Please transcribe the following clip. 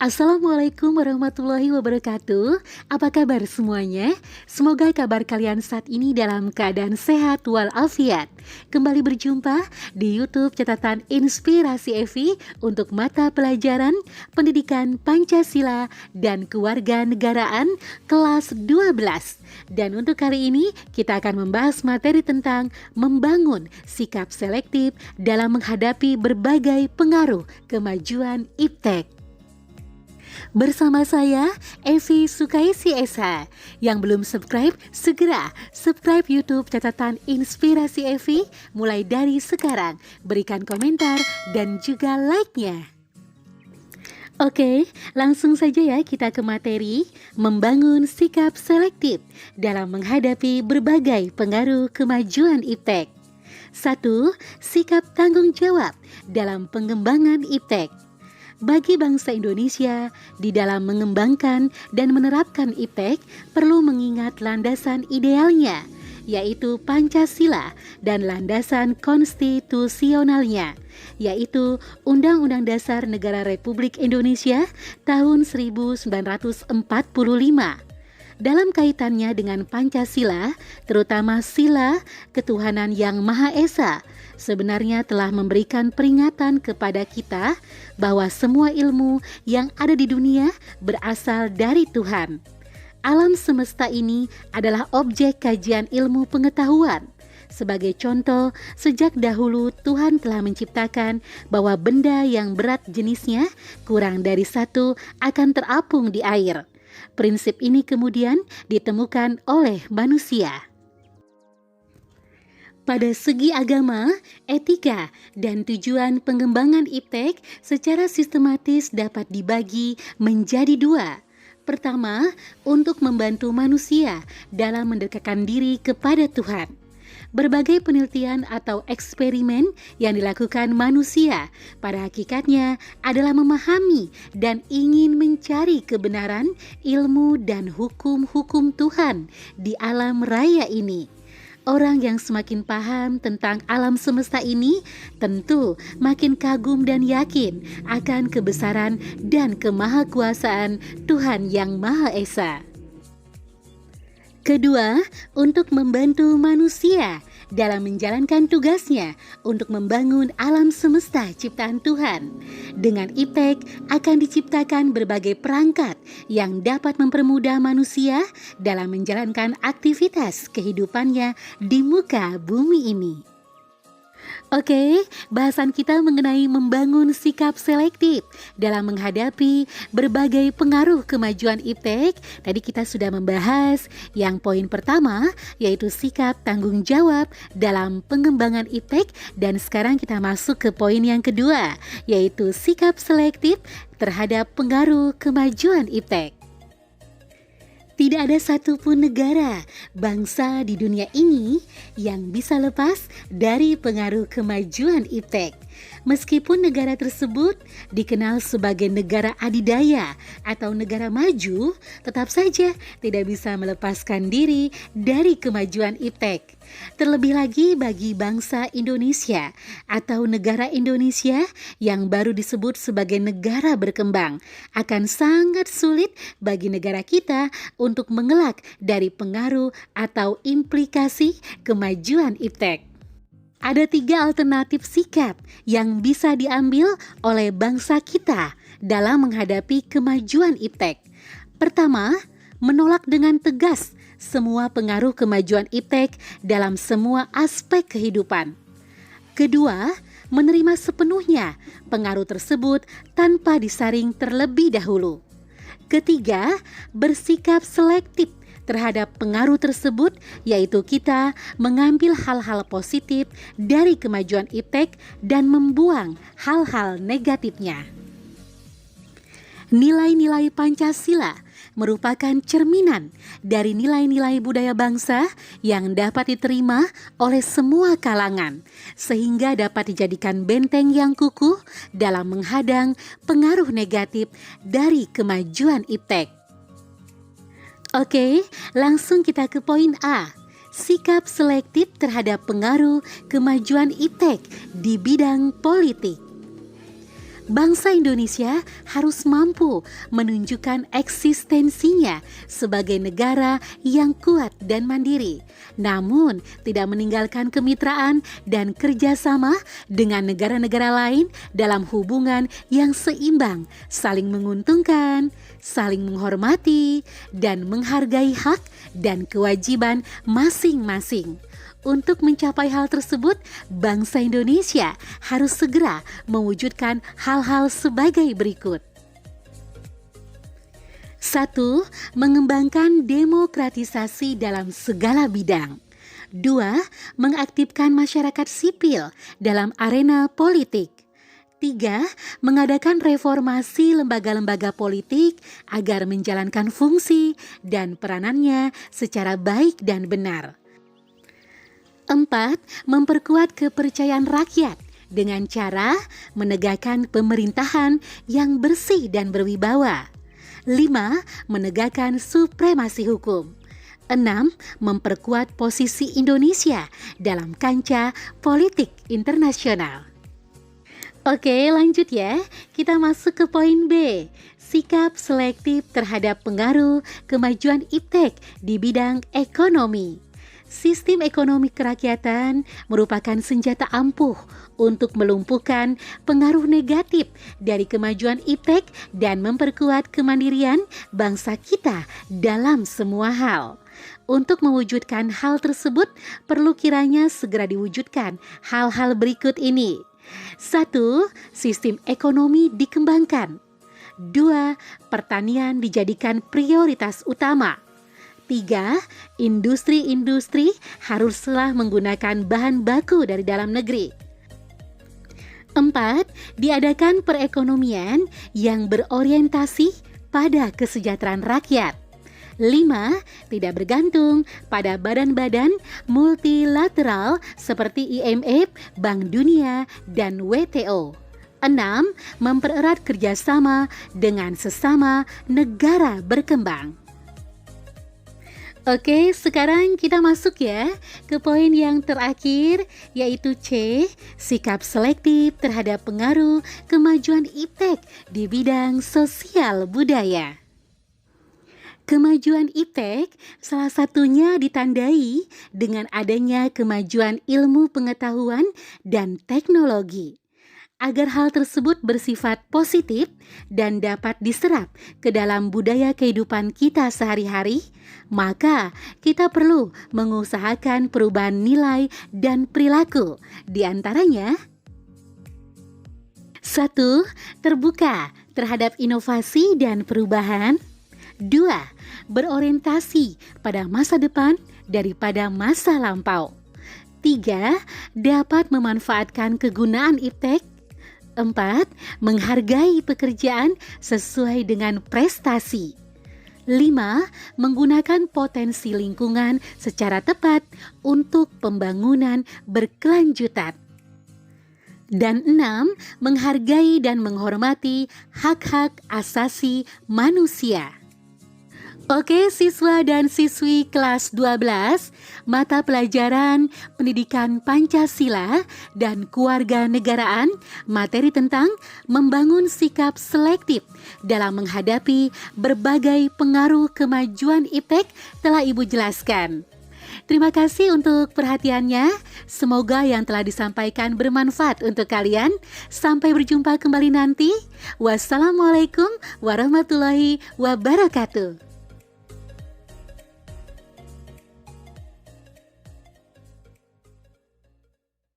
Assalamualaikum warahmatullahi wabarakatuh. Apa kabar semuanya? Semoga kabar kalian saat ini dalam keadaan sehat walafiat. Kembali berjumpa di YouTube Catatan Inspirasi Evi untuk mata pelajaran Pendidikan Pancasila dan Kewarganegaraan kelas 12. Dan untuk kali ini kita akan membahas materi tentang membangun sikap selektif dalam menghadapi berbagai pengaruh kemajuan iptek. Bersama saya, Evi Sukaisi Esa. Yang belum subscribe, segera subscribe YouTube Catatan Inspirasi Evi mulai dari sekarang. Berikan komentar dan juga like-nya. Oke, langsung saja ya kita ke materi membangun sikap selektif dalam menghadapi berbagai pengaruh kemajuan iptek. 1. Sikap tanggung jawab dalam pengembangan iptek. Bagi bangsa Indonesia, di dalam mengembangkan dan menerapkan iptek perlu mengingat landasan idealnya, yaitu Pancasila, dan landasan konstitusionalnya, yaitu Undang-Undang Dasar Negara Republik Indonesia tahun 1945. Dalam kaitannya dengan Pancasila, terutama sila ketuhanan yang Maha Esa, sebenarnya telah memberikan peringatan kepada kita bahwa semua ilmu yang ada di dunia berasal dari Tuhan. Alam semesta ini adalah objek kajian ilmu pengetahuan. Sebagai contoh, sejak dahulu Tuhan telah menciptakan bahwa benda yang berat jenisnya kurang dari 1 akan terapung di air. Prinsip ini kemudian ditemukan oleh manusia. Pada segi agama, etika, dan tujuan pengembangan iptek secara sistematis dapat dibagi menjadi 2. Pertama, untuk membantu manusia dalam mendekatkan diri kepada Tuhan. Berbagai penelitian atau eksperimen yang dilakukan manusia pada hakikatnya adalah memahami dan ingin mencari kebenaran, ilmu, dan hukum-hukum Tuhan di alam raya ini. Orang yang semakin paham tentang alam semesta ini tentu makin kagum dan yakin akan kebesaran dan kemahakuasaan Tuhan yang Maha Esa. Kedua, untuk membantu manusia dalam menjalankan tugasnya untuk membangun alam semesta ciptaan Tuhan. Dengan iptek akan diciptakan berbagai perangkat yang dapat mempermudah manusia dalam menjalankan aktivitas kehidupannya di muka bumi ini. Oke, bahasan kita mengenai membangun sikap selektif dalam menghadapi berbagai pengaruh kemajuan iptek. Tadi kita sudah membahas yang poin pertama, yaitu sikap tanggung jawab dalam pengembangan iptek. Dan sekarang kita masuk ke poin yang kedua, yaitu sikap selektif terhadap pengaruh kemajuan iptek. Tidak ada satupun negara, bangsa di dunia ini yang bisa lepas dari pengaruh kemajuan iptek. Meskipun negara tersebut dikenal sebagai negara adidaya atau negara maju, tetap saja tidak bisa melepaskan diri dari kemajuan iptek. Terlebih lagi bagi bangsa Indonesia atau negara Indonesia yang baru disebut sebagai negara berkembang, akan sangat sulit bagi negara kita untuk mengelak dari pengaruh atau implikasi kemajuan iptek. Ada 3 alternatif sikap yang bisa diambil oleh bangsa kita dalam menghadapi kemajuan iptek. Pertama, menolak dengan tegas semua pengaruh kemajuan iptek dalam semua aspek kehidupan. Kedua, menerima sepenuhnya pengaruh tersebut tanpa disaring terlebih dahulu. Ketiga, bersikap selektif terhadap pengaruh tersebut, yaitu kita mengambil hal-hal positif dari kemajuan iptek dan membuang hal-hal negatifnya. Nilai-nilai Pancasila merupakan cerminan dari nilai-nilai budaya bangsa yang dapat diterima oleh semua kalangan, sehingga dapat dijadikan benteng yang kukuh dalam menghadang pengaruh negatif dari kemajuan iptek. Oke, langsung kita ke poin A. Sikap selektif terhadap pengaruh kemajuan iptek di bidang politik. Bangsa Indonesia harus mampu menunjukkan eksistensinya sebagai negara yang kuat dan mandiri, namun tidak meninggalkan kemitraan dan kerjasama dengan negara-negara lain dalam hubungan yang seimbang, saling menguntungkan, saling menghormati, dan menghargai hak dan kewajiban masing-masing. Untuk mencapai hal tersebut, bangsa Indonesia harus segera mewujudkan hal-hal sebagai berikut. 1. Mengembangkan demokratisasi dalam segala bidang. 2. Mengaktifkan masyarakat sipil dalam arena politik. 3. Mengadakan reformasi lembaga-lembaga politik agar menjalankan fungsi dan peranannya secara baik dan benar. 4. Memperkuat kepercayaan rakyat dengan cara menegakkan pemerintahan yang bersih dan berwibawa. 5. Menegakkan supremasi hukum. 6. Memperkuat posisi Indonesia dalam kancah politik internasional. Oke, lanjut ya. Kita masuk ke poin B. Sikap selektif terhadap pengaruh kemajuan iptek di bidang ekonomi. Sistem ekonomi kerakyatan merupakan senjata ampuh untuk melumpuhkan pengaruh negatif dari kemajuan iptek dan memperkuat kemandirian bangsa kita dalam semua hal. Untuk mewujudkan hal tersebut, perlu kiranya segera diwujudkan hal-hal berikut ini. 1. Sistem ekonomi dikembangkan. 2. Pertanian dijadikan prioritas utama. 3. Industri-industri haruslah menggunakan bahan baku dari dalam negeri. 4. Diadakan perekonomian yang berorientasi pada kesejahteraan rakyat. 5. Tidak bergantung pada badan-badan multilateral seperti IMF, Bank Dunia, dan WTO. 6. Mempererat kerjasama dengan sesama negara berkembang. Oke, sekarang kita masuk ya ke poin yang terakhir, yaitu C. Sikap selektif terhadap pengaruh kemajuan iptek di bidang sosial budaya. Kemajuan iptek salah satunya ditandai dengan adanya kemajuan ilmu pengetahuan dan teknologi. Agar hal tersebut bersifat positif dan dapat diserap ke dalam budaya kehidupan kita sehari-hari, maka kita perlu mengusahakan perubahan nilai dan perilaku. Di antaranya, 1. Terbuka terhadap inovasi dan perubahan. 2. Berorientasi pada masa depan daripada masa lampau. 3. Dapat memanfaatkan kegunaan iptek. 4. Menghargai pekerjaan sesuai dengan prestasi. 5. Menggunakan potensi lingkungan secara tepat untuk pembangunan berkelanjutan. Dan 6. Menghargai dan menghormati hak-hak asasi manusia. Oke, siswa dan siswi kelas 12, mata pelajaran Pendidikan Pancasila dan Kewarganegaraan, materi tentang membangun sikap selektif dalam menghadapi berbagai pengaruh kemajuan iptek telah Ibu jelaskan. Terima kasih untuk perhatiannya. Semoga yang telah disampaikan bermanfaat untuk kalian. Sampai berjumpa kembali nanti. Wassalamualaikum warahmatullahi wabarakatuh.